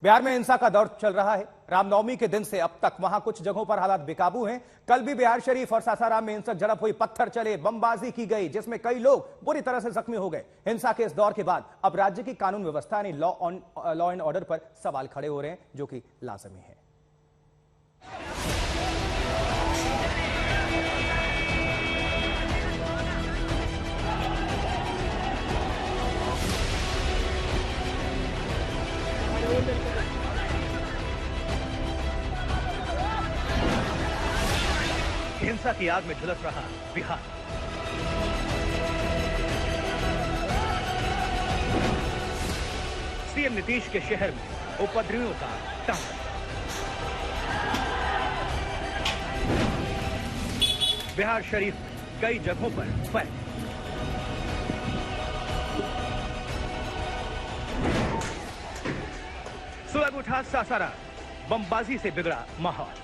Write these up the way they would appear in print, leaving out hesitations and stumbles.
बिहार में हिंसा का दौर चल रहा है। रामनवमी के दिन से अब तक वहां कुछ जगहों पर हालात बेकाबू हैं। कल भी बिहार शरीफ और सासाराम में हिंसक झड़प हुई, पत्थर चले, बमबाजी की गई, जिसमें कई लोग बुरी तरह से जख्मी हो गए। हिंसा के इस दौर के बाद अब राज्य की कानून व्यवस्था यानी लॉ एंड ऑर्डर पर सवाल खड़े हो रहे हैं, जो कि लाजमी है। हिंसा की आग में झुलस रहा बिहार। सीएम नीतीश के शहर में उपद्रवियों का तांडव। बिहार शरीफ में कई जगहों पर फायर। सुलग उठा सासाराम, बमबाजी से बिगड़ा माहौल।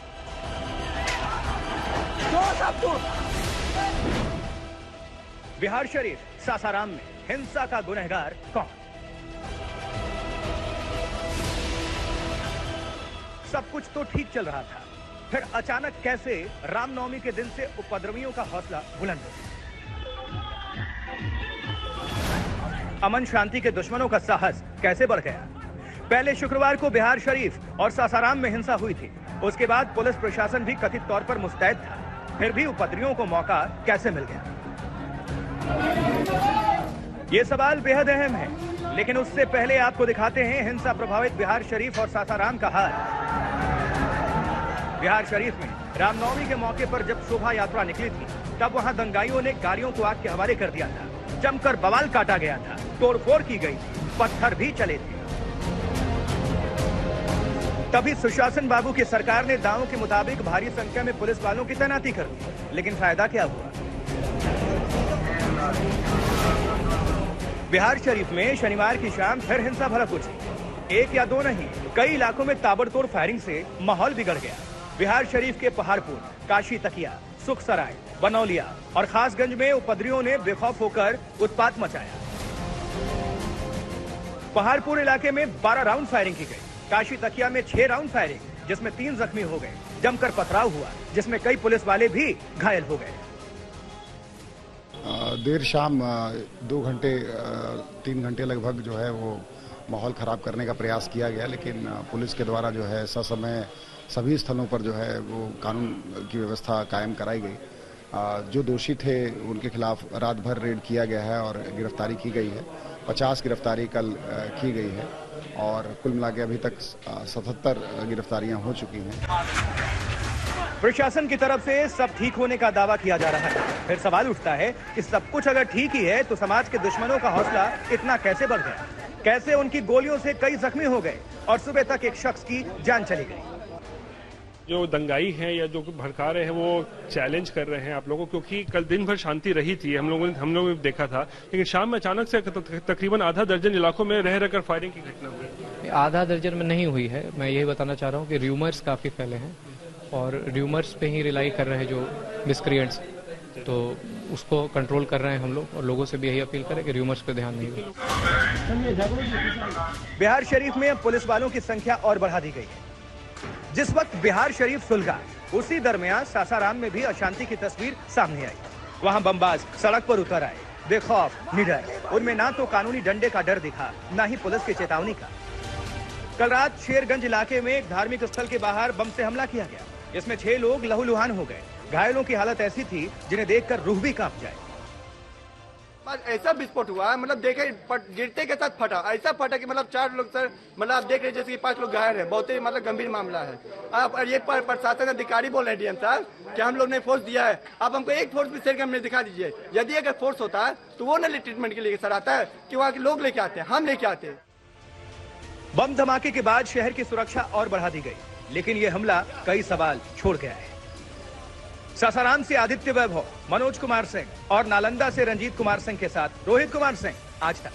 बिहार शरीफ सासाराम में हिंसा का गुनहगार कौन? सब कुछ तो ठीक चल रहा था, फिर अचानक कैसे रामनवमी के दिन से उपद्रवियों का हौसला बुलंद हो गया? अमन शांति के दुश्मनों का साहस कैसे बढ़ गया? पहले शुक्रवार को बिहार शरीफ और सासाराम में हिंसा हुई थी, उसके बाद पुलिस प्रशासन भी कथित तौर पर मुस्तैद था, फिर भी उपद्रवियों को मौका कैसे मिल गया? ये सवाल बेहद अहम है, लेकिन उससे पहले आपको दिखाते हैं हिंसा प्रभावित बिहार शरीफ और सासाराम का हाल। बिहार शरीफ में रामनवमी के मौके पर जब शोभा यात्रा निकली थी, तब वहां दंगाइयों ने गाड़ियों को आग के हवाले कर दिया था, जमकर बवाल काटा गया था, तोड़फोड़ की गई थी, पत्थर भी चले थे। तभी सुशासन बाबू की सरकार ने दावों के मुताबिक भारी संख्या में पुलिस वालों की तैनाती कर दी, लेकिन फायदा क्या हुआ? बिहार शरीफ में शनिवार की शाम फिर हिंसा भड़क उठी। एक या दो नहीं, कई इलाकों में ताबड़तोड़ फायरिंग से माहौल बिगड़ गया। बिहार शरीफ के पहाड़पुर, काशी तकिया, सुखसराय, बनौलिया और खासगंज में उपद्रवियों ने बेखौफ होकर उत्पात मचाया। पहाड़पुर इलाके में 12 राउंड फायरिंग की गई, काशी तकिया में 6 राउंड फायरिंग, जिसमें 3 जख्मी हो गए। जमकर पथराव हुआ, जिसमें कई पुलिस वाले भी घायल हो गए। देर शाम 2 घंटे 3 घंटे लगभग जो है वो माहौल खराब करने का प्रयास किया गया, लेकिन पुलिस के द्वारा जो है ससमय सभी स्थलों पर जो है वो कानून की व्यवस्था कायम कराई गई। जो दोषी थे उनके खिलाफ रात भर रेड किया गया है और गिरफ्तारी की गई है। 50 गिरफ्तारी कल की गई है और कुल मिला के अभी तक 77 गिरफ्तारियां हो चुकी हैं। प्रशासन की तरफ से सब ठीक होने का दावा किया जा रहा है, फिर सवाल उठता है कि सब कुछ अगर ठीक ही है तो समाज के दुश्मनों का हौसला इतना कैसे बढ़ गया? कैसे उनकी गोलियों से कई जख्मी हो गए और सुबह तक एक शख्स की जान चली गई? जो दंगाई हैं या जो भड़का रहे हैं वो चैलेंज कर रहे हैं आप लोगों को, क्योंकि कल दिन भर शांति रही थी, हम लोगों ने देखा था, लेकिन शाम में अचानक से तकरीबन आधा दर्जन इलाकों में रह रहकर फायरिंग की घटना हुई। आधा दर्जन में नहीं हुई है, मैं यही बताना चाह रहा हूँ कि र्यूमर्स काफी फैले हैं और र्यूमर्स पे ही रिलाई कर रहे हैं जो मिसक्रिएंट्स, तो उसको कंट्रोल कर रहे हैं हम लोग, और लोगों से भी यही अपील करें कि र्यूमर्स पे ध्यान नहीं दें। बिहार शरीफ में पुलिस वालों की संख्या और बढ़ा दी गई है। जिस वक्त बिहार शरीफ सुलगा, उसी दरमियान सासाराम में भी अशांति की तस्वीर सामने आई। वहां बमबाज सड़क पर उतर आए, बेखौफ, निडर। उनमें ना तो कानूनी डंडे का डर दिखा, ना ही पुलिस की चेतावनी का। कल रात शेरगंज इलाके में एक धार्मिक स्थल के बाहर बम से हमला किया गया, जिसमें 6 लोग लहूलुहान हो गए। घायलों की हालत ऐसी थी जिन्हें देखकर रूह भी कांप जाए। ऐसा विस्फोट हुआ, मतलब देखे गिरते के साथ फटा, ऐसा फटा कि मतलब 4 लोग सर, मतलब आप देख रहे जैसे कि 5 लोग घायल हैं। बहुत ही मतलब गंभीर मामला है। आप ये प्रशासन अधिकारी बोल रहे हैं डीएम साहब कि हम लोग ने फोर्स दिया है, आप हमको एक फोर्स भी शेरगंज में दिखा दीजिए। यदि अगर फोर्स होता है तो वो न ट्रीटमेंट के लिए सर आता है कि वहाँ के लोग लेके आते हैं, हम लेके आते हैं। बम धमाके के बाद शहर की सुरक्षा और बढ़ा दी गई, लेकिन ये हमला कई सवाल छोड़ गया है। सासाराम से आदित्य वैभव, मनोज कुमार सिंह और नालंदा से रंजीत कुमार सिंह के साथ रोहित कुमार सिंह, आज तक।